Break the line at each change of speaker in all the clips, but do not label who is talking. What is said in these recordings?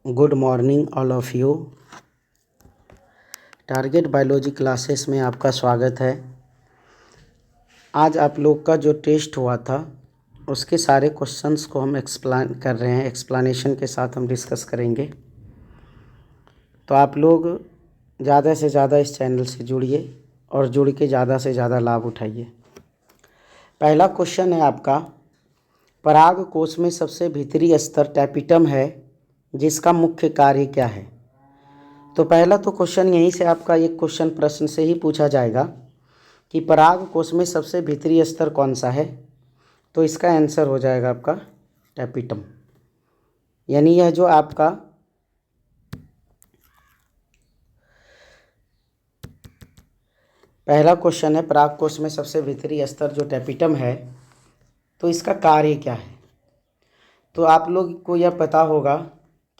Good morning all of you. Target biology classes में आपका स्वागत है। आज आप लोग का जो टेस्ट हुआ था उसके सारे क्वेश्चंस को हम एक्सप्लेन कर रहे हैं, एक्सप्लेनेशन के साथ हम डिस्कस करेंगे। तो आप लोग ज़्यादा से ज़्यादा इस चैनल से जुड़िए और जुड़ के ज़्यादा से ज़्यादा लाभ उठाइए। पहला क्वेश्चन है आपका, पराग कोश में सबसे भीतरी स्तर टैपिटम है जिसका मुख्य कार्य क्या है। तो पहला तो क्वेश्चन यहीं से आपका एक क्वेश्चन प्रश्न से ही पूछा जाएगा कि पराग कोश में सबसे भीतरी स्तर कौन सा है। तो इसका आंसर हो जाएगा आपका टैपिटम। यानी यह जो आपका पहला क्वेश्चन है, पराग कोश में सबसे भीतरी स्तर जो टैपिटम है, तो इसका कार्य क्या है। तो आप लोग को यह पता होगा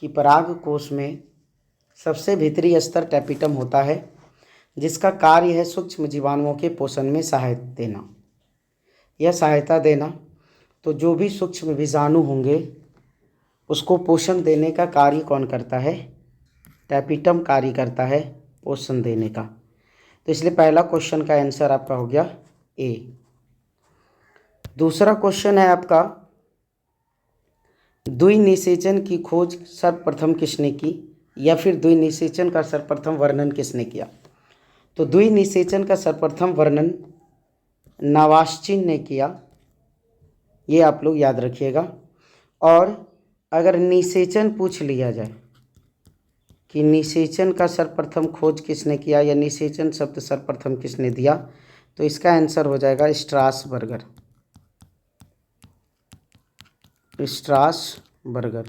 कि पराग कोश में सबसे भीतरी स्तर टैपिटम होता है जिसका कार्य है सूक्ष्म जीवाणुओं के पोषण में सहायता देना। यह सहायता देना तो जो भी सूक्ष्म बीजाणु होंगे उसको पोषण देने का कार्य कौन करता है, टैपिटम कार्य करता है पोषण देने का। तो इसलिए पहला क्वेश्चन का आंसर आपका हो गया ए। दूसरा क्वेश्चन है आपका, द्विनिषेचन की खोज सर्वप्रथम किसने की, या फिर द्विनिषेचन का सर्वप्रथम वर्णन किसने किया। तो द्विनिषेचन का सर्वप्रथम वर्णन नवाश्चिन ने किया, ये आप लोग याद रखिएगा। और अगर निषेचन पूछ लिया जाए कि निषेचन का सर्वप्रथम खोज किसने किया या निषेचन शब्द सर्वप्रथम किसने दिया, तो इसका आंसर हो जाएगा स्ट्रासबर्गर। स्ट्रासबर्गर।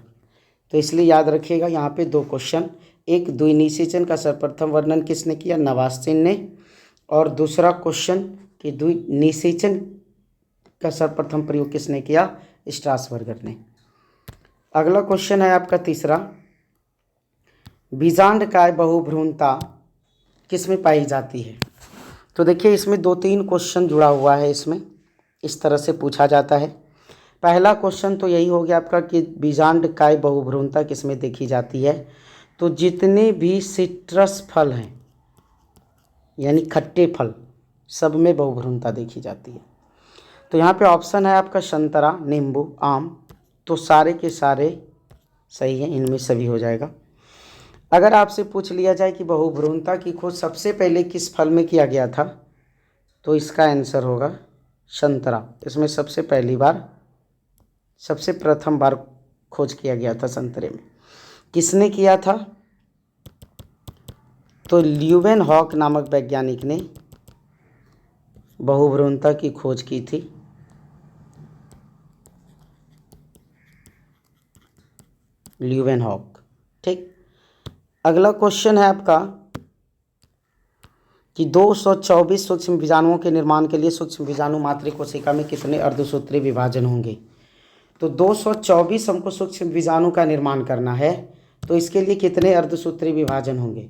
तो इसलिए याद रखिएगा यहाँ पे दो क्वेश्चन, एक द्विनिषेचन का सर्वप्रथम वर्णन किसने किया, नवाश्चिन ने, और दूसरा क्वेश्चन कि द्विनिषेचन का सर्वप्रथम प्रयोग किसने किया, स्ट्रासबर्गर ने। अगला क्वेश्चन है आपका तीसरा, बीजांडकाय बहुभ्रूणता किसमें पाई जाती है। तो देखिए इसमें दो तीन क्वेश्चन जुड़ा हुआ है, इसमें इस तरह से पूछा जाता है। पहला क्वेश्चन तो यही हो गया आपका कि बीजांडकाय बहुभ्रूणता किसमें देखी जाती है। तो जितने भी सिट्रस फल हैं यानी खट्टे फल, सब में बहुभ्रूणता देखी जाती है। तो यहाँ पे ऑप्शन है आपका संतरा, नींबू, आम। तो सारे के सारे सही हैं, इनमें सभी हो जाएगा। अगर आपसे पूछ लिया जाए कि बहुभ्रूणता की खोज सबसे पहले किस फल में किया गया था, तो इसका आंसर होगा संतरा। इसमें सबसे प्रथम बार खोज किया गया था संतरे में। किसने किया था, तो ल्यूवेनहॉक नामक वैज्ञानिक ने बहुभ्रूणता की खोज की थी। ल्यूवेनहॉक। ठीक। अगला क्वेश्चन है आपका कि 224 सूक्ष्म बीजाणुओं के निर्माण के लिए सूक्ष्म बीजाणु मातृ कोशिका में कितने अर्धसूत्री विभाजन होंगे। तो 224 हमको सूक्ष्म बीजाणु का निर्माण करना है, तो इसके लिए कितने अर्धसूत्री विभाजन होंगे।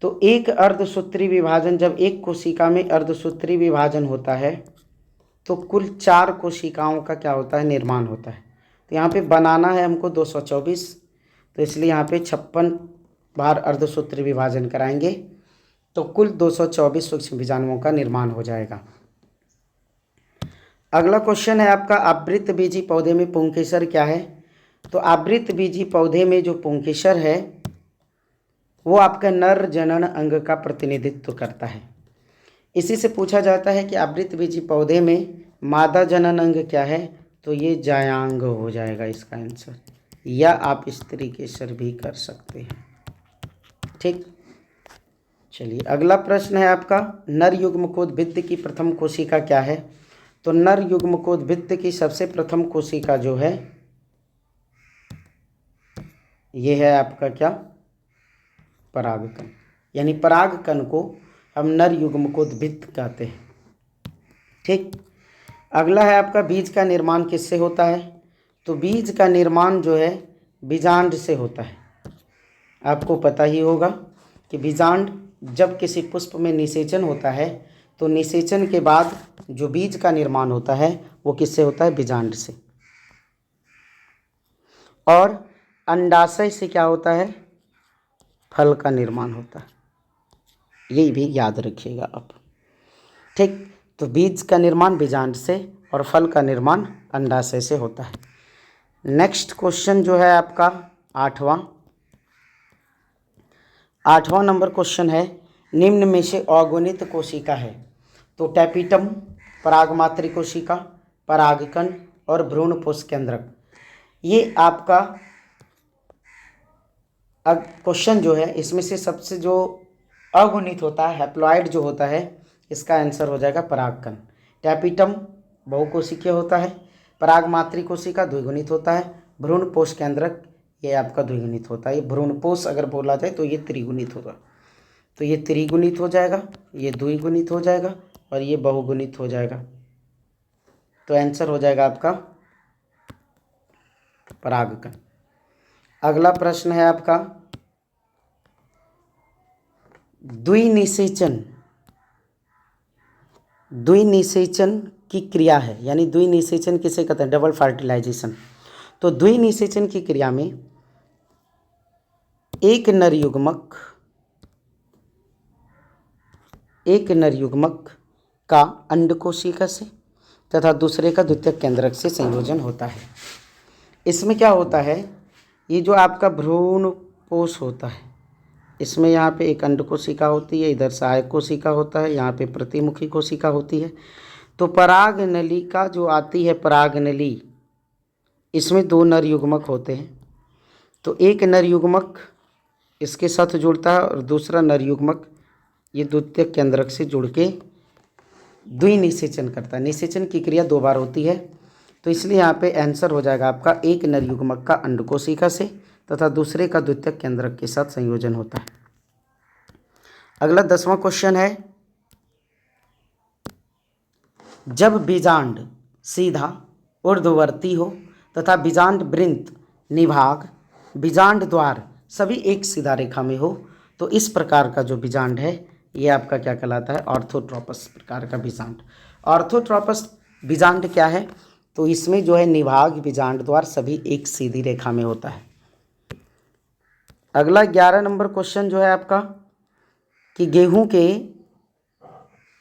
तो एक अर्धसूत्री विभाजन, जब एक कोशिका में अर्धसूत्री विभाजन होता है तो कुल 4 कोशिकाओं का क्या होता है, निर्माण होता है। तो यहाँ पे बनाना है हमको 224, तो इसलिए यहाँ पे 56 बार अर्धसूत्री विभाजन कराएंगे तो कुल 224 सूक्ष्म बीजाणुओं का निर्माण हो जाएगा। अगला क्वेश्चन है आपका, आवृत्त बीजी पौधे में पुंकेसर क्या है। तो आवृत्त बीजी पौधे में जो पुंकेसर है वो आपका नर जनन अंग का प्रतिनिधित्व करता है। इसी से पूछा जाता है कि आवृत्त बीजी पौधे में मादा जनन अंग क्या है, तो ये जायांग हो जाएगा इसका आंसर, या आप स्त्री केसर भी कर सकते हैं। ठीक। चलिए अगला प्रश्न है आपका, नर युग्मकोद्भिद की प्रथम कोशिका क्या है। तो नर युग्मकोद्भिद की सबसे प्रथम कोशिका जो है ये है आपका क्या, परागकण। यानी परागकण को हम नर युग्मकोद्भिद कहते हैं। ठीक। अगला है आपका, बीज का निर्माण किससे होता है। तो बीज का निर्माण जो है बीजांड से होता है। आपको पता ही होगा कि बीजांड जब किसी पुष्प में निषेचन होता है तो निषेचन के बाद जो बीज का निर्माण होता है वो किससे होता है, बीजांड से। और अंडाशय से क्या होता है, फल का निर्माण होता है। यही भी याद रखिएगा आप। ठीक, तो बीज का निर्माण बीजांड से और फल का निर्माण अंडाशय से होता है। नेक्स्ट क्वेश्चन जो है आपका आठवां नंबर क्वेश्चन है, निम्न में से अगुणित कोशिका है। तो टैपिटम, परागमात्री कोशिका, परागकण और भ्रूणपोष केंद्रक, ये आपका अब क्वेश्चन जो है इसमें से सबसे जो अगुणित होता है, हैप्लॉइड जो होता है, इसका आंसर हो जाएगा परागकण। टैपिटम बहुकोशिकीय होता है, परागमात्री कोशिका द्विगुणित होता है, भ्रूणपोष केंद्रक ये आपका द्विगुणित होता है। ये भ्रूणपोष अगर बोला जाए तो ये त्रिगुणित होगा, तो ये त्रिगुणित हो जाएगा, ये द्विगुणित हो जाएगा और ये बहुगुणित हो जाएगा। तो आंसर हो जाएगा आपका परागकण। अगला प्रश्न है आपका, द्विनिषेचन की क्रिया है, यानी द्विनिषेचन किसे कहते हैं, डबल फर्टिलाइजेशन। तो द्विनिषेचन की क्रिया में एक नर युग्मक का अंडकोशिका से तथा दूसरे का द्वितीयक केंद्रक से संयोजन होता है। इसमें क्या होता है, ये जो आपका भ्रूणपोष होता है, इसमें यहाँ पे एक अंडकोशिका होती है, इधर सहायक कोशिका होता है, यहाँ पे प्रतिमुखी कोशिका होती है। तो पराग नली का जो आती है पराग नली, इसमें दो नर युग्मक होते हैं। तो एक नर युग्मक इसके साथ जुड़ता है और दूसरा नर युग्मक ये द्वितीयक केंद्रक से जुड़ के द्विनिषेचन करता है। निषेचन की क्रिया दो बार होती है, तो इसलिए यहाँ पे आंसर हो जाएगा आपका एक नर युग्मक का अंडकोशिका से तथा दूसरे का द्वितीयक केंद्रक के साथ संयोजन होता है। अगला 10वां क्वेश्चन है, जब बीजांड सीधा ऊर्ध्ववर्ती हो तथा बीजांड वृंत, निभाग, बीजांड द्वार सभी एक सीधा रेखा में हो, तो इस प्रकार का जो बीजांड है ये आपका क्या कहलाता है, ऑर्थोट्रोपस प्रकार का बीजांड। ऑर्थोट्रोपस बीजांड क्या है, तो इसमें जो है निभाग, बीजांड द्वार सभी एक सीधी रेखा में होता है। अगला 11 नंबर क्वेश्चन जो है आपका, कि गेहूं के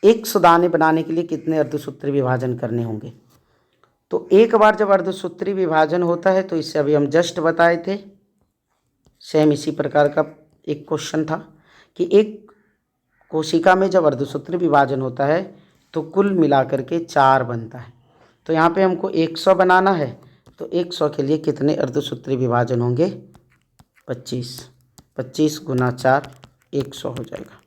100 दाने बनाने के लिए कितने अर्धसूत्री विभाजन करने होंगे। तो एक बार जब अर्धसूत्री विभाजन होता है, तो इससे अभी हम जस्ट बताए थे, सेम इसी प्रकार का एक क्वेश्चन था कि एक कोशिका में जब अर्धसूत्री विभाजन होता है तो कुल मिलाकर के 4 बनता है। तो यहाँ पे हमको 100 बनाना है, तो 100 के लिए कितने अर्धसूत्री विभाजन होंगे, 25। 25 गुना 4 100 हो जाएगा।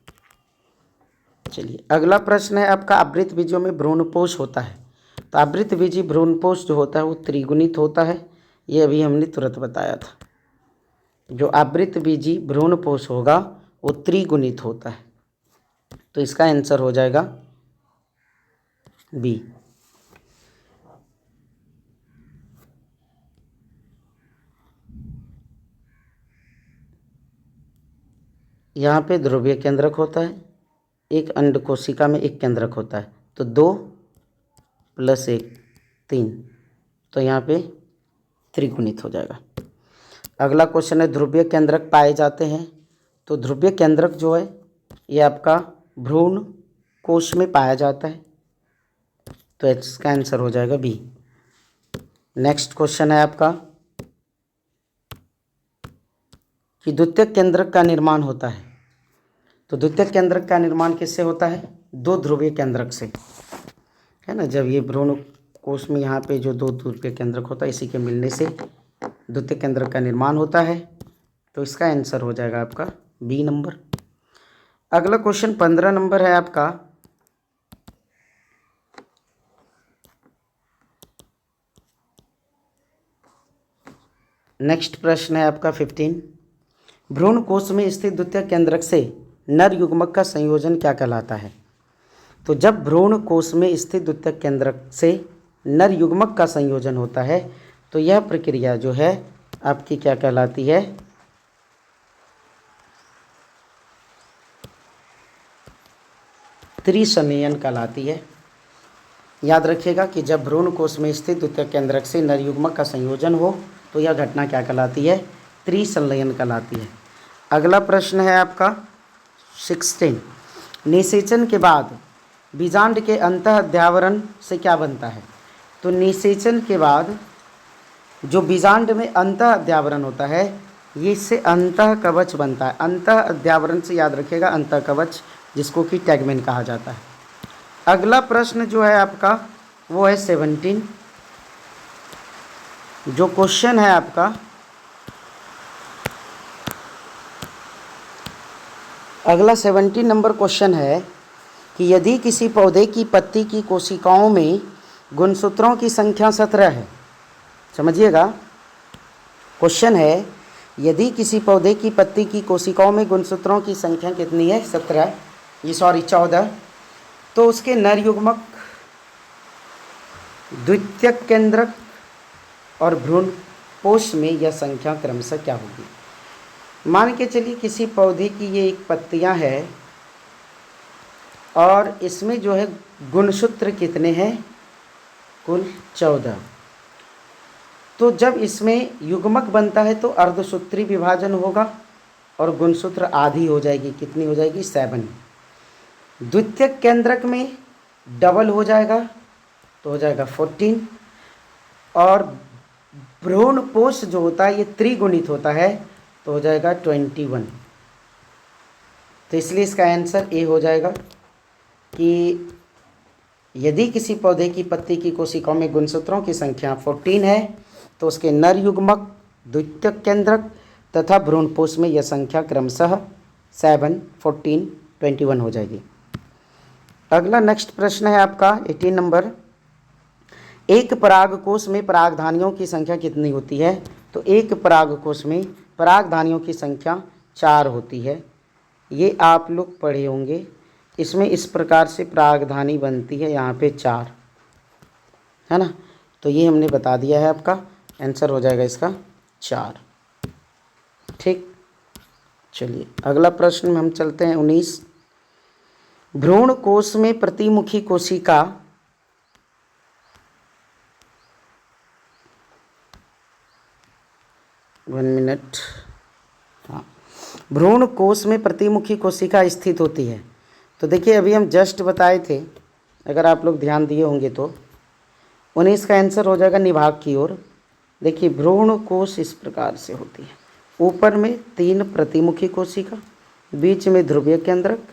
चलिए अगला प्रश्न है आपका, आवृतबीजियों में भ्रूणपोष होता है। तो आवृतबीजी भ्रूणपोष जो होता है वो त्रिगुणित होता है, ये अभी हमने तुरंत बताया था। जो आवृतबीजी भ्रूणपोष होगा वो त्रिगुणित होता है, तो इसका आंसर हो जाएगा बी। यहाँ पे ध्रुवीय केंद्रक होता है, एक अंडकोशिका में एक केंद्रक होता है, तो 2 + 1 3, तो यहाँ पे त्रिगुणित हो जाएगा। अगला क्वेश्चन है, ध्रुवीय केंद्रक पाए जाते हैं। तो ध्रुवीय केंद्रक जो है ये आपका भ्रूण कोश में पाया जाता है, तो इसका आंसर हो जाएगा बी। नेक्स्ट क्वेश्चन है आपका, कि द्वितीयक केंद्रक का निर्माण होता है। तो द्वितीयक केंद्रक का निर्माण किससे होता है, 2 ध्रुवीय केंद्रक से, है ना। जब ये भ्रूण कोश में यहाँ पे जो 2 ध्रुवीय केंद्रक होता है, इसी के मिलने से द्वितीयक केंद्रक का निर्माण होता है, तो इसका आंसर हो जाएगा आपका बी नंबर। अगला क्वेश्चन 15 नंबर है आपका, नेक्स्ट प्रश्न है आपका 15, भ्रूण कोश में स्थित द्वितीयक केंद्रक से नर युग्मक का संयोजन क्या कहलाता है। तो जब भ्रूण कोश में स्थित द्वितीयक केंद्रक से नर युग्मक का संयोजन होता है, तो यह प्रक्रिया जो है आपकी क्या कहलाती है, त्रिसंयन कहलाती है। याद रखिएगा कि जब भ्रूण कोश में स्थित द्वितीयक केंद्रक से नर युग्मक का संयोजन हो, तो यह घटना क्या कहलाती है, त्रिसंलयन कहलाती है। अगला प्रश्न है आपका 16, निषेचन के बाद बीजांड के अंतः अध्यावरण से क्या बनता है? तो निषेचन के बाद जो बीजांड में अंतः अध्यावरण होता है, ये इससे अंतः कवच बनता है। अंतः अध्यावरण से याद रखिएगा अंतः कवच, जिसको कि टैगमेन कहा जाता है। अगला प्रश्न जो है आपका वो है 17, जो क्वेश्चन है आपका अगला 17 नंबर क्वेश्चन है कि यदि किसी पौधे की पत्ती की कोशिकाओं में गुणसूत्रों की संख्या 17 है, समझिएगा क्वेश्चन है, यदि किसी पौधे की पत्ती की कोशिकाओं में गुणसूत्रों की संख्या कितनी है? 14, तो उसके नर युग्मक, द्वितीयक केंद्रक और भ्रूणपोष में यह संख्या क्रमशः क्या होगी? मान के चलिए किसी पौधे की ये एक पत्तियां है और इसमें जो है गुणसूत्र कितने हैं? कुल 14। तो जब इसमें युग्मक बनता है तो अर्धसूत्री विभाजन होगा और गुणसूत्र आधी हो जाएगी। कितनी हो जाएगी? 7। द्वितीयक केंद्रक में डबल हो जाएगा तो हो जाएगा 14, और भ्रूणपोष जो होता है ये त्रिगुणित होता है तो हो जाएगा 21। तो इसलिए इसका आंसर ए हो जाएगा कि यदि किसी पौधे की पत्ती की कोशिकाओं में गुणसूत्रों की संख्या 14 है तो उसके नर युग्मक, द्वितीयक केंद्रक तथा भ्रूणपोष में यह संख्या क्रमशः 7, 14, 21 हो जाएगी। अगला नेक्स्ट प्रश्न है आपका 18 नंबर, एक परागकोश में परागधानियों की संख्या कितनी होती है? तो एक परागकोश में परागधानियों की संख्या 4 होती है। ये आप लोग पढ़े होंगे। इसमें इस प्रकार से परागधानी बनती है, यहाँ पे 4 है ना, तो ये हमने बता दिया है। आपका आंसर हो जाएगा इसका 4। ठीक, चलिए अगला प्रश्न में हम चलते हैं 19, भ्रूण कोश में प्रतिमुखी कोशिका भ्रूण कोश में प्रतिमुखी कोशिका स्थित होती है। तो देखिए अभी हम जस्ट बताए थे, अगर आप लोग ध्यान दिए होंगे तो 19 का आंसर हो जाएगा निभाग की ओर। देखिए भ्रूण कोश इस प्रकार से होती है, ऊपर में 3 प्रतिमुखी कोशिका, बीच में ध्रुवीय केंद्रक,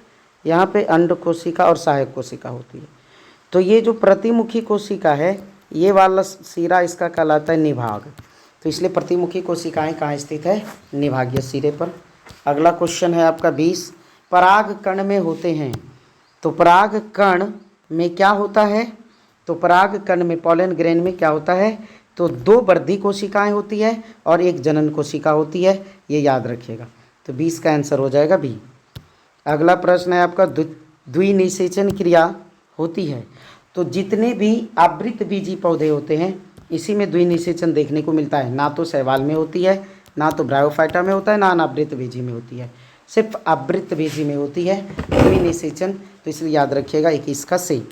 यहाँ पे अंड कोशिका और सहायक कोशिका होती है। तो ये जो प्रतिमुखी कोशिका है, ये वाला सिरा इसका कहलाता है निभाग। तो इसलिए प्रतिमुखी कोशिकाएं कहाँ स्थित है? निभागीय सिरे पर। अगला क्वेश्चन है आपका 20, पराग कण में होते हैं। तो पराग कण में क्या होता है? तो पराग कण में पॉलन ग्रेन में क्या होता है? तो 2 वृद्धि कोशिकाएं होती है और 1 जनन कोशिका होती है, ये याद रखिएगा। तो 20 का आंसर हो जाएगा बी। अगला प्रश्न है आपका द्विनिषेचन क्रिया होती है। तो जितने भी आवृत बीजी पौधे होते हैं इसी में द्विनिषेचन देखने को मिलता है। ना तो शैवाल में होती है, ना तो ब्रायोफाइटा में होता है, ना अनावृत बीजी में होती है, सिर्फ आवृत बीजी में होती है द्विनिषेचन। तो इसलिए याद रखिएगा 21 का सी।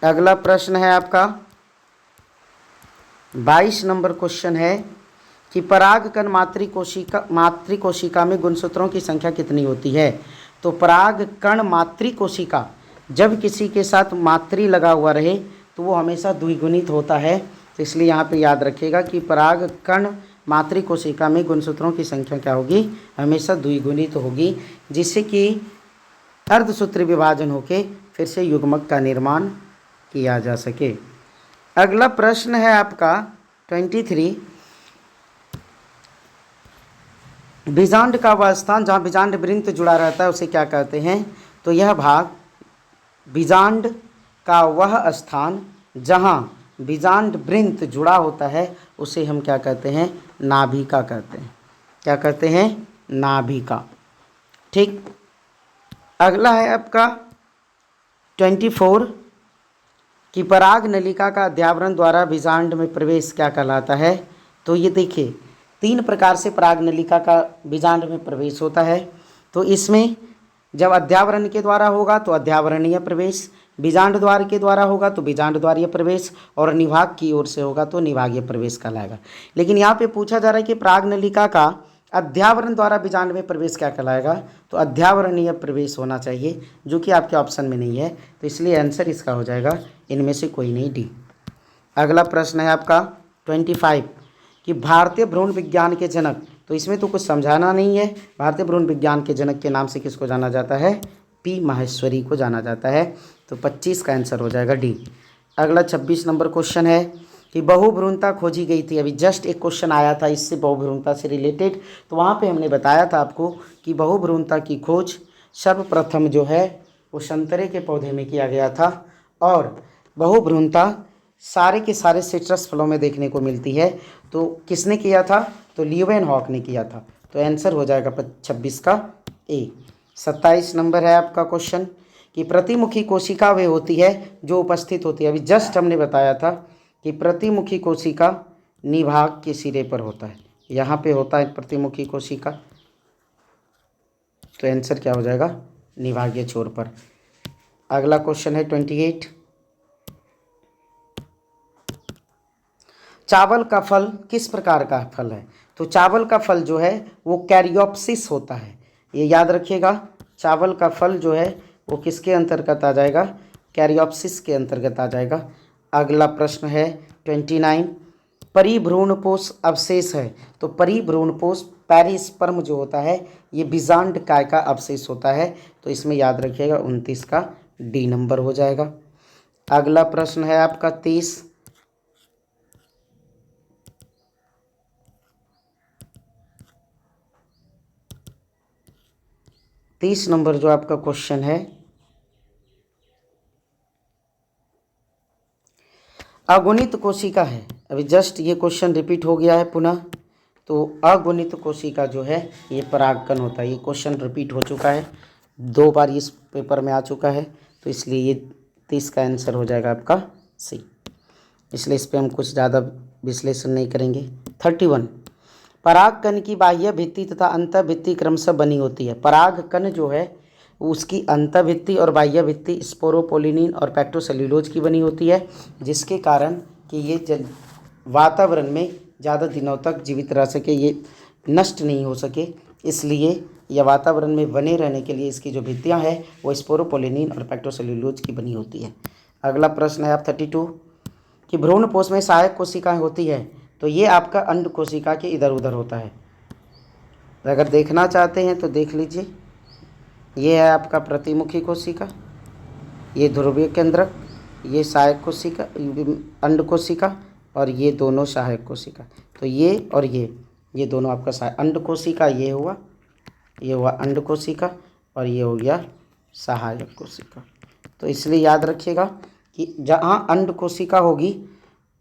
अगला प्रश्न है आपका 22 नंबर क्वेश्चन है कि परागकण मातृकोशिका में गुणसूत्रों की संख्या कितनी होती है? तो परागकण मातृकोशिका जब किसी के साथ मातृ लगा हुआ रहे तो वो हमेशा द्विगुणित होता है। तो इसलिए यहाँ पे याद रखिएगा कि परागकण मातृकोशिका में गुणसूत्रों की संख्या क्या होगी? हमेशा द्विगुणित होगी, जिससे कि अर्धसूत्री विभाजन होके फिर से युग्मक का निर्माण किया जा सके। अगला प्रश्न है आपका 23, बीजांड का वह स्थान जहाँ बीजांड वृंत जुड़ा रहता है उसे क्या कहते हैं? तो यह भाग बीजांड का वह स्थान जहाँ बीजांड वृंत जुड़ा होता है उसे हम क्या कहते हैं? नाभिका कहते हैं। क्या कहते हैं? नाभिका। ठीक, अगला है आपका 24 कि पराग नलिका का अध्यावरण द्वारा बीजांड में प्रवेश क्या कहलाता है? तो ये देखिए 3 प्रकार से पराग नलिका का बीजांड में प्रवेश होता है। तो इसमें जब अध्यावरण के द्वारा होगा तो अध्यावरणीय प्रवेश, बीजांड द्वार के द्वारा होगा तो बीजांड द्वारीय प्रवेश, और निभाग की ओर से होगा तो निभागीय प्रवेश कहलाएगा। लेकिन यहाँ पे पूछा जा रहा है कि पराग नलिका का अध्यावरण द्वारा बीजांड में प्रवेश क्या कहलाएगा? तो अध्यावरणीय प्रवेश होना चाहिए, जो कि आपके ऑप्शन में नहीं है, तो इसलिए आंसर इसका हो जाएगा इनमें से कोई नहीं, डी। अगला प्रश्न है आपका 25 कि भारतीय भ्रूण विज्ञान के जनक, तो इसमें तो कुछ समझाना नहीं है। भारतीय भ्रूण विज्ञान के जनक के नाम से किसको जाना जाता है? पी माहेश्वरी को जाना जाता है। तो 25 का आंसर हो जाएगा डी। अगला 26 नंबर क्वेश्चन है कि बहुभ्रूणता खोजी गई थी। अभी जस्ट एक क्वेश्चन आया था इससे, बहुभ्रूणता से रिलेटेड, तो वहाँ पे हमने बताया था आपको कि बहुभ्रूणता की खोज सर्वप्रथम जो है वो संतरे के पौधे में किया गया था, और बहुभ्रूणता सारे के सारे सिट्रस फलों में देखने को मिलती है। तो किसने किया था? तो ल्यूवेनहॉक ने किया था। तो आंसर हो जाएगा 26 का ए। 27 नंबर है आपका क्वेश्चन कि प्रतिमुखी कोशिका वे होती है जो उपस्थित होती है। अभी जस्ट हमने बताया था कि प्रतिमुखी कोशिका निभाग के सिरे पर होता है, यहाँ पे होता है प्रतिमुखी कोशिका। तो आंसर क्या हो जाएगा? निभागीय छोर पर। अगला क्वेश्चन है 28, चावल का फल किस प्रकार का फल है? तो चावल का फल जो है वो कैरियोप्सिस होता है, ये याद रखिएगा। चावल का फल जो है वो किसके अंतर्गत आ जाएगा? कैरियोप्सिस के अंतर्गत आ जाएगा। अगला प्रश्न है 29, परिभ्रूणपोष अवशेष है। तो परिभ्रूणपोष पेरिस्पर्म जो होता है ये बीजांड काय का अवशेष होता है। तो इसमें याद रखिएगा 29 का डी नंबर हो जाएगा। अगला प्रश्न है आपका 30 नंबर जो आपका क्वेश्चन है, अगुणित कोशिका है। अभी जस्ट ये क्वेश्चन रिपीट हो गया है पुनः। तो अगुणित कोशिका जो है ये परागकण होता है। ये क्वेश्चन रिपीट हो चुका है, 2 बार इस पेपर में आ चुका है, तो इसलिए ये 30 का आंसर हो जाएगा आपका सी। इसलिए इस पर हम कुछ ज़्यादा विश्लेषण नहीं करेंगे। 31, परागकण की बाह्य भित्ति तथा अंतःभित्ति क्रमशः बनी होती है। परागकण जो है उसकी अंतःभित्ति और बाह्य भित्ति स्पोरोपोलिनिन और पैक्टोसेल्यूलोज की बनी होती है, जिसके कारण कि ये वातावरण में ज़्यादा दिनों तक जीवित रह सके, ये नष्ट नहीं हो सके, इसलिए यह वातावरण में बने रहने के लिए इसकी जो भित्तियाँ हैं वो स्पोरोपोलिनिन और पैक्टोसेल्यूलोज की बनी होती है। अगला प्रश्न है आप 32 कि भ्रूणपोष में सहायक कोशिकाएँ होती है। तो ये आपका अंड कोशिका के इधर उधर होता है। अगर देखना चाहते हैं तो देख लीजिए, ये है आपका प्रतिमुखी कोशिका, ये ध्रुवीय केंद्रक, ये सहायक कोशिका अंड कोशिका, और ये दोनों सहायक कोशिका। तो ये और ये दोनों आपका सहायक अंड कोशिका, ये हुआ अंड कोशिका, और ये हो गया सहायक कोशिका। तो इसलिए याद रखिएगा कि जहाँ अंड कोशिका होगी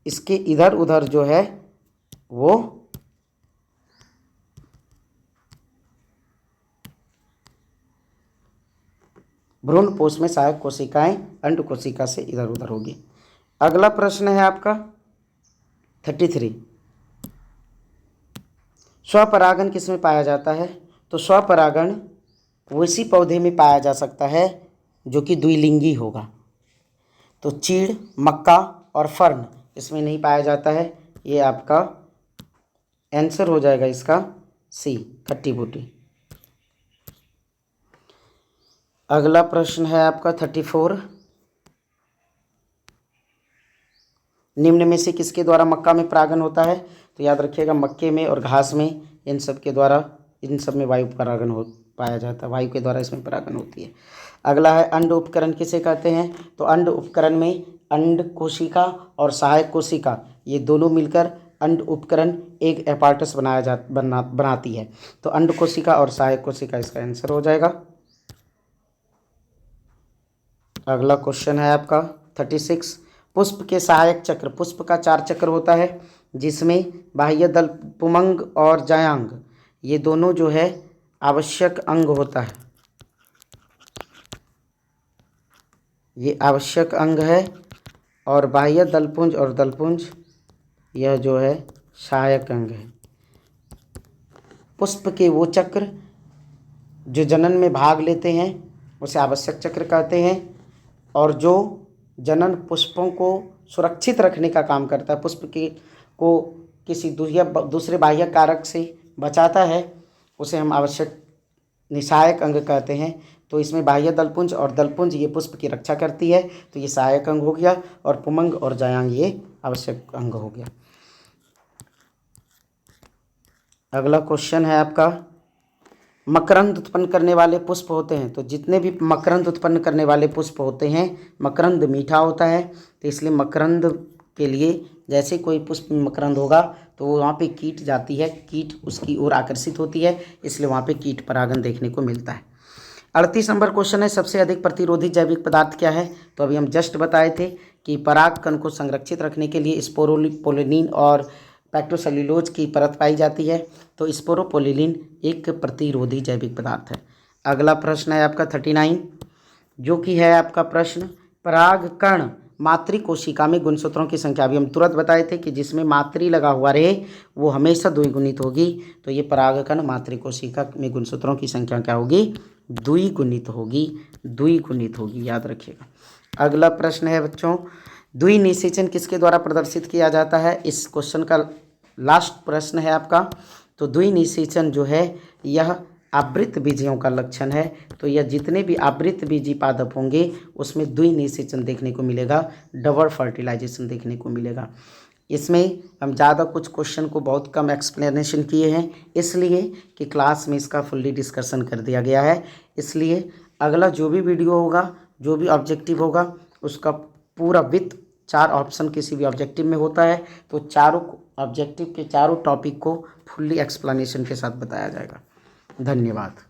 इसके इधर उधर जो है वो भ्रूणपोष में सहायक कोशिकाएं अंड कोशिका से इधर उधर होगी। अगला प्रश्न है आपका 33, स्वपरागण किस में पाया जाता है? तो स्वपरागण उसी पौधे में पाया जा सकता है जो कि द्विलिंगी होगा। तो चीड़, मक्का और फर्न इसमें नहीं पाया जाता है। ये आपका आंसर हो जाएगा इसका सी, खट्टी बूटी। अगला प्रश्न है आपका 34, निम्न में से किसके द्वारा मक्का में परागण होता है? तो याद रखिएगा मक्के में और घास में, इन सब में वायु परागण हो पाया जाता है, वायु के द्वारा इसमें परागण होती है। अगला है अंड उपकरण किसे कहते हैं? तो अंड उपकरण में अंड कोशिका और सहायक कोशिका ये दोनों मिलकर अंड उपकरण एक एपार्टस बनाती है। तो अंड कोशिका और सहायक कोशिका इसका आंसर हो जाएगा। अगला क्वेश्चन है आपका 36, पुष्प के सहायक चक्र। पुष्प का 4 चक्र होता है, जिसमें बाह्य दल पुमंग और जायांग ये दोनों जो है आवश्यक अंग होता है। ये आवश्यक अंग है, और बाह्य दलपुंज और दलपुंज यह जो है सहायक अंग है। पुष्प के वो चक्र जो जनन में भाग लेते हैं उसे आवश्यक चक्र कहते हैं, और जो जनन पुष्पों को सुरक्षित रखने का काम करता है, पुष्प के को किसी दूसरे बाह्य कारक से बचाता है, उसे हम आवश्यक निसहायक अंग कहते हैं। तो इसमें बाह्य दलपुंज और दलपुंज ये पुष्प की रक्षा करती है, तो ये सहायक अंग हो गया, और पुमंग और जायांग ये आवश्यक अंग हो गया। अगला क्वेश्चन है आपका, मकरंद उत्पन्न करने वाले पुष्प होते हैं। तो जितने भी मकरंद उत्पन्न करने वाले पुष्प होते हैं, मकरंद मीठा होता है, तो इसलिए मकरंद के लिए जैसे कोई पुष्प में मकरंद होगा तो वहाँ पे कीट जाती है, कीट उसकी ओर आकर्षित होती है, इसलिए वहाँ पे कीट परागन देखने को मिलता है। 38 नंबर क्वेश्चन है, सबसे अधिक प्रतिरोधी जैविक पदार्थ क्या है। तो अभी हम जस्ट बताए थे कि परागकण को संरक्षित रखने के लिए स्पोरोपोलिनिन और पैक्टोसेल्यूलोज की परत पाई जाती है। तो स्पोरोपोलिनिन एक प्रतिरोधी जैविक पदार्थ है। अगला प्रश्न है आपका 39, जो कि है आपका प्रश्न, परागकण मातृ कोशिका में गुणसूत्रों की संख्या। अभी हम तुरंत बताए थे कि जिसमें मातृ लगा हुआ रहे वो हमेशा द्विगुणित होगी। तो ये परागकण मातृ कोशिका में गुणसूत्रों की संख्या क्या होगी, द्विगुणित होगी, द्विगुणित होगी, याद रखिएगा। अगला प्रश्न है बच्चों, द्विनिषेचन किसके द्वारा प्रदर्शित किया जाता है। इस क्वेश्चन का लास्ट प्रश्न है आपका। तो द्विनिषेचन जो है यह आवृत बीजियों का लक्षण है। तो यह जितने भी आवृत बीजी पादप होंगे उसमें द्विनिषेचन देखने को मिलेगा, डबल फर्टिलाइजेशन देखने को मिलेगा। इसमें हम ज़्यादा कुछ क्वेश्चन को बहुत कम एक्सप्लेनेशन किए हैं, इसलिए कि क्लास में इसका फुल्ली डिस्कशन कर दिया गया है। इसलिए अगला जो भी वीडियो होगा, जो भी ऑब्जेक्टिव होगा, उसका पूरा विथ 4 ऑप्शन किसी भी ऑब्जेक्टिव में होता है, तो चारों ऑब्जेक्टिव के चारों टॉपिक को फुल्ली एक्सप्लेनेशन के साथ बताया जाएगा। धन्यवाद।